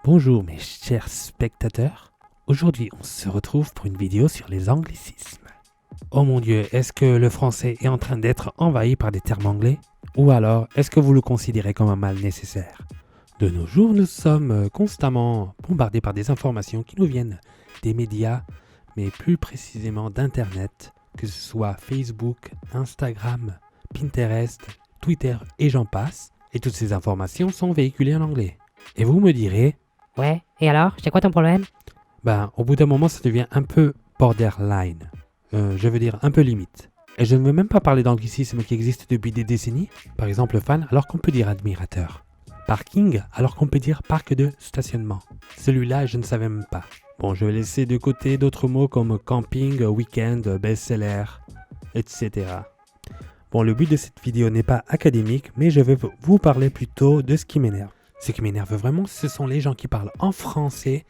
Bonjour mes chers spectateurs, aujourd'hui on se retrouve pour une vidéo sur les anglicismes. Oh mon Dieu, est-ce que le français est en train d'être envahi par des termes anglais? Ou alors, est-ce que vous le considérez comme un mal nécessaire? De nos jours, nous sommes constamment bombardés par des informations qui nous viennent des médias, mais plus précisément d'Internet, que ce soit Facebook, Instagram, Pinterest, Twitter et j'en passe, et toutes ces informations sont véhiculées en anglais. Et vous me direz, Ouais, et alors, c'est quoi ton problème? au bout d'un moment, ça devient un peu borderline. Je veux dire un peu limite. Et je ne veux même pas parler d'anglicisme qui existe depuis des décennies. Par exemple, fan alors qu'on peut dire admirateur. Parking alors qu'on peut dire parc de stationnement. Celui-là, je ne savais même pas. Bon, je vais laisser de côté d'autres mots comme camping, week-end, best-seller, etc. Bon, le but de cette vidéo n'est pas académique, mais je vais vous parler plutôt de ce qui m'énerve. Ce qui m'énerve vraiment, ce sont les gens qui parlent en français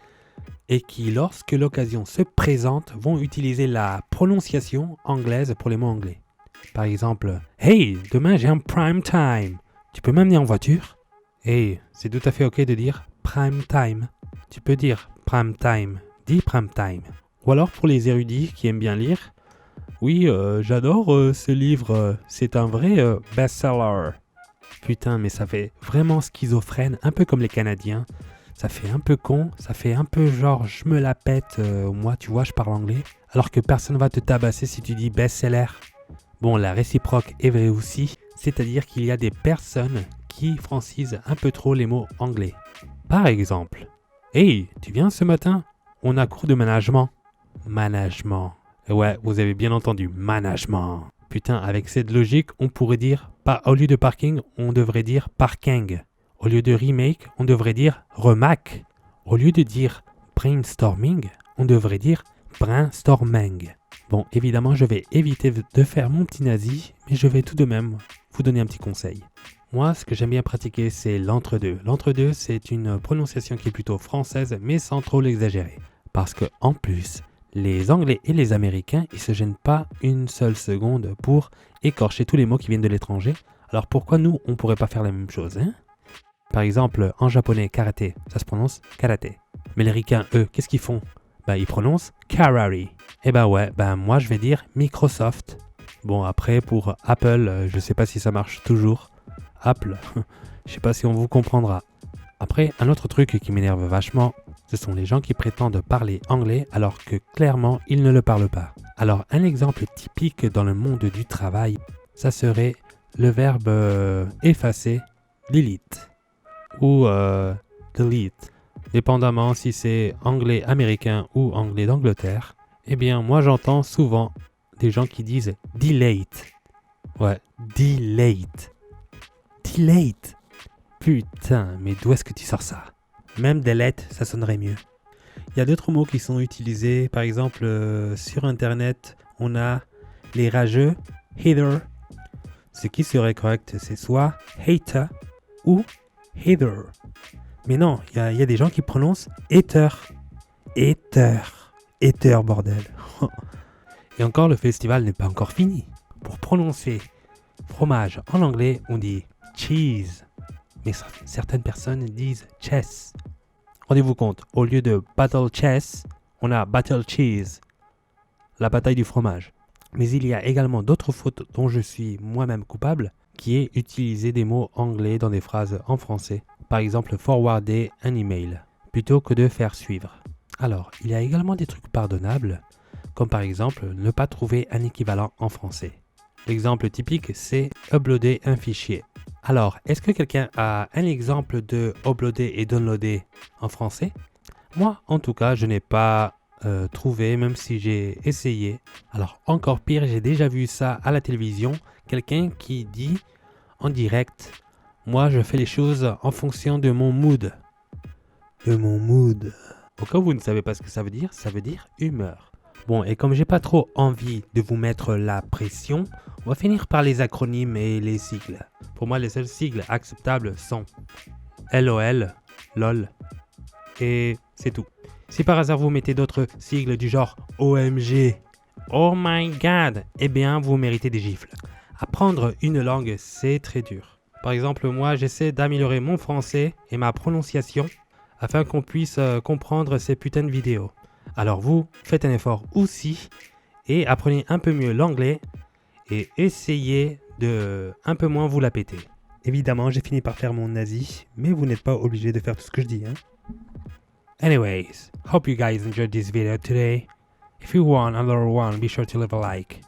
et qui, lorsque l'occasion se présente, vont utiliser la prononciation anglaise pour les mots anglais. Par exemple, « Hey, demain j'ai un prime time. Tu peux m'amener en voiture ?» Hey, c'est tout à fait ok de dire « prime time ». Tu peux dire « prime time », dis « prime time ». Ou alors pour les érudits qui aiment bien lire, « Oui, j'adore ce livre, c'est un vrai best-seller ». Putain, mais ça fait vraiment schizophrène, un peu comme les Canadiens. Ça fait un peu con, ça fait un peu genre je me la pète, moi tu vois je parle anglais, alors que personne va te tabasser si tu dis best-seller. Bon, la réciproque est vraie aussi, c'est-à-dire qu'il y a des personnes qui francisent un peu trop les mots anglais. Par exemple, hey, tu viens ce matin? On a cours de management. Management. Ouais, vous avez bien entendu, management. Putain, avec cette logique, on pourrait dire, au lieu de parking, on devrait dire parking. Au lieu de remake, on devrait dire remake. Au lieu de dire brainstorming, on devrait dire brainstorming. Bon, évidemment, je vais éviter de faire mon petit nazi, mais je vais tout de même vous donner un petit conseil. Moi, ce que j'aime bien pratiquer, c'est l'entre-deux. L'entre-deux, c'est une prononciation qui est plutôt française, mais sans trop l'exagérer. Parce que, en plus, les Anglais et les Américains, ils se gênent pas une seule seconde pour écorcher tous les mots qui viennent de l'étranger. Alors pourquoi nous, on pourrait pas faire la même chose, hein? Par exemple, en japonais, karaté, ça se prononce karaté. Mais les ricains, eux, qu'est-ce qu'ils font? Ils prononcent karari. Eh ouais, moi je vais dire Microsoft. Bon, après, pour Apple, je sais pas si ça marche toujours. Apple, je sais pas si on vous comprendra. Après, un autre truc qui m'énerve vachement, ce sont les gens qui prétendent parler anglais alors que clairement, ils ne le parlent pas. Alors, un exemple typique dans le monde du travail, ça serait le verbe effacer, delete, ou delete, dépendamment si c'est anglais américain ou anglais d'Angleterre. Eh bien, moi j'entends souvent des gens qui disent delete. Ouais, delete. Delete. Putain, mais d'où est-ce que tu sors ça? Même delete, ça sonnerait mieux. Il y a d'autres mots qui sont utilisés. Par exemple, sur Internet, on a les rageux, hater. Ce qui serait correct, c'est soit hater ou hater. Mais non, il y a des gens qui prononcent hater. Hater. Hater, bordel. Et encore, le festival n'est pas encore fini. Pour prononcer fromage en anglais, on dit cheese. Mais certaines personnes disent chess. Rendez-vous compte, au lieu de battle chess, on a battle cheese, la bataille du fromage. Mais il y a également d'autres fautes dont je suis moi-même coupable, qui est utiliser des mots anglais dans des phrases en français. Par exemple, forwarder un email, plutôt que de faire suivre. Alors, il y a également des trucs pardonnables, comme par exemple ne pas trouver un équivalent en français. L'exemple typique, c'est uploader un fichier. Alors, est-ce que quelqu'un a un exemple de uploader et downloader en français? Moi, en tout cas, je n'ai pas trouvé, même si j'ai essayé. Alors, encore pire, j'ai déjà vu ça à la télévision. Quelqu'un qui dit en direct, moi, je fais les choses en fonction de mon mood. De mon mood. Au cas où vous ne savez pas ce que ça veut dire humeur. Bon, et comme j'ai pas trop envie de vous mettre la pression, on va finir par les acronymes et les sigles. Pour moi, les seuls sigles acceptables sont LOL, LOL, et c'est tout. Si par hasard vous mettez d'autres sigles du genre OMG, Oh my God, eh bien vous méritez des gifles. Apprendre une langue, c'est très dur. Par exemple, moi, j'essaie d'améliorer mon français et ma prononciation afin qu'on puisse comprendre ces putains de vidéos. Alors vous, faites un effort aussi et apprenez un peu mieux l'anglais et essayez de un peu moins vous la péter. Évidemment, j'ai fini par faire mon nazi, mais vous n'êtes pas obligé de faire tout ce que je dis, hein. Anyways, hope you guys enjoyed this video today. If you want another one, be sure to leave a like.